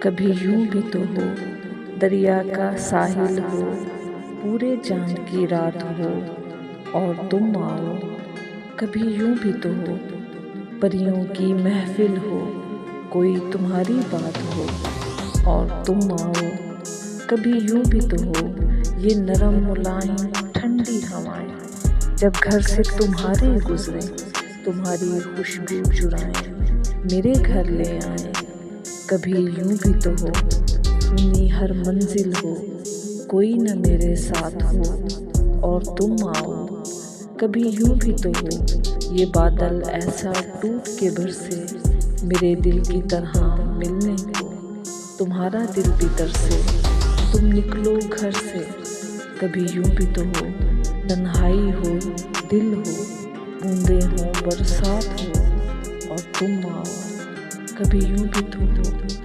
कभी यूं भी तो हो, दरिया का साहिल हो, पूरे चांद की रात हो और तुम आओ। कभी यूं भी तो हो, परियों की महफिल हो, कोई तुम्हारी बात हो और तुम आओ। कभी यूं भी तो हो, ये नरम मुलायम ठंडी हवाएं जब घर से तुम्हारे गुजरे, तुम्हारी खुशबू चुराएं, मेरे घर ले आए। कभी यूं भी तो हो, सुनी हर मंजिल हो, कोई न मेरे साथ हो और तुम आओ। कभी यूं भी तो हो, ये बादल ऐसा टूट के बरसे, मेरे दिल की तरह मिलने को, तुम्हारा दिल भी तरसे, तुम निकलो घर से। कभी यूं भी तो हो, तन्हाई हो, दिल हो, बूंदे हो, बरसात हो और तुम आओ। कभी यूं भी तो हो।